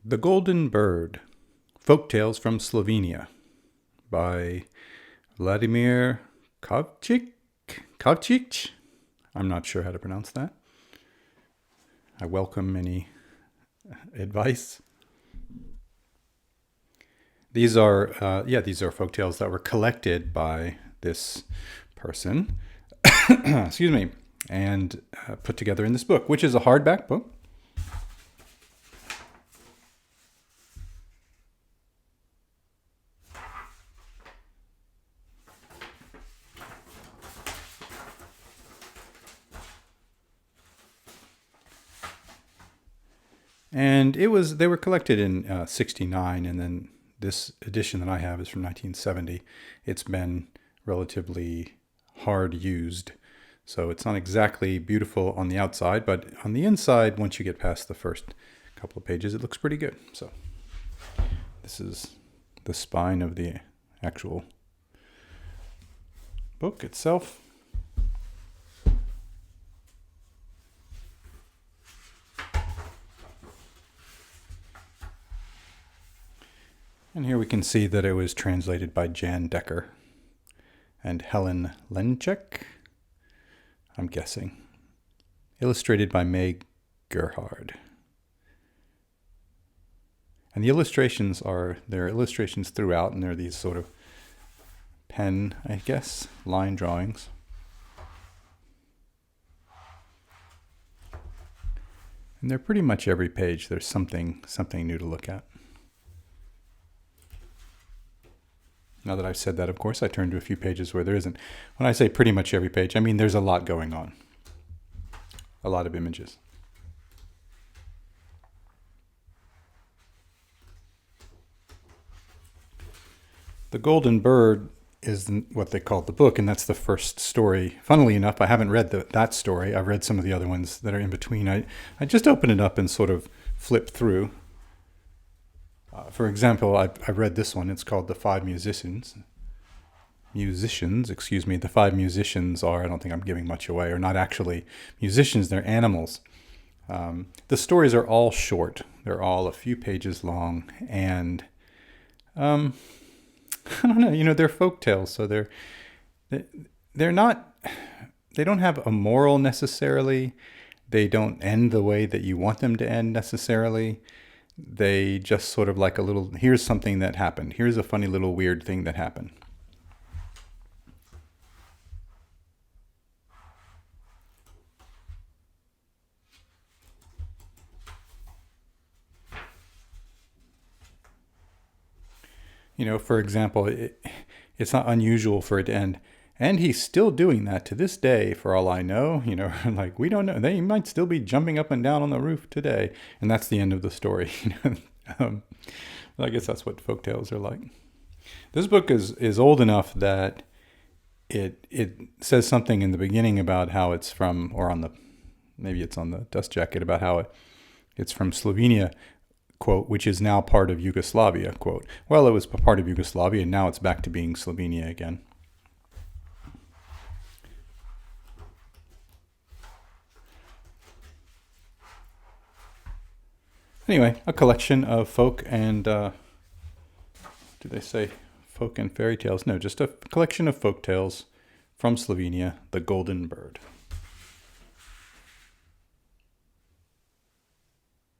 The Golden Bird, Folktales from Slovenia by Vladimir Kavčič. I'm not sure how to pronounce that. I welcome any advice. These are folktales that were collected by this person, excuse me, and put together in this book, which is a hardback book. And they were collected in 1969, and then this edition that I have is from 1970. It's been relatively hard used, so it's not exactly beautiful on the outside, but on the inside, once you get past the first couple of pages, it looks pretty good. So this is the spine of the actual book itself. And here we can see that it was translated by Jan Decker and Helen Lenchek, I'm guessing. Illustrated by Meg Gerhard. And the illustrations there are illustrations throughout, and they're these sort of pen, I guess, line drawings. And they're pretty much every page. There's something new to look at. Now that I've said that, of course, I turn to a few pages where there isn't. When I say pretty much every page, I mean there's a lot going on. A lot of images. The Golden Bird is what they called the book, and that's the first story. Funnily enough, I haven't read that story. I've read some of the other ones that are in between. I just open it up and sort of flip through. For example, I read this one. It's called The Five Musicians. The five musicians are, I don't think I'm giving much away, are not actually musicians, they're animals. The stories are all short. They're all a few pages long, and I don't know, they're folk tales, so they're not, they don't have a moral necessarily. They don't end the way that you want them to end necessarily. They just sort of like here's something that happened. Here's a funny little weird thing that happened. For example, it's not unusual for it to end. And he's still doing that to this day, for all I know. Like, we don't know. They might still be jumping up and down on the roof today. And that's the end of the story. I guess that's what folktales are like. This book is old enough that it says something in the beginning about how it's from, or maybe it's on the dust jacket, about how it's from Slovenia, quote, which is now part of Yugoslavia, quote. Well, it was part of Yugoslavia, and now it's back to being Slovenia again. Anyway, a collection of folk and, do they say folk and fairy tales? No, just a collection of folk tales from Slovenia, The Golden Bird.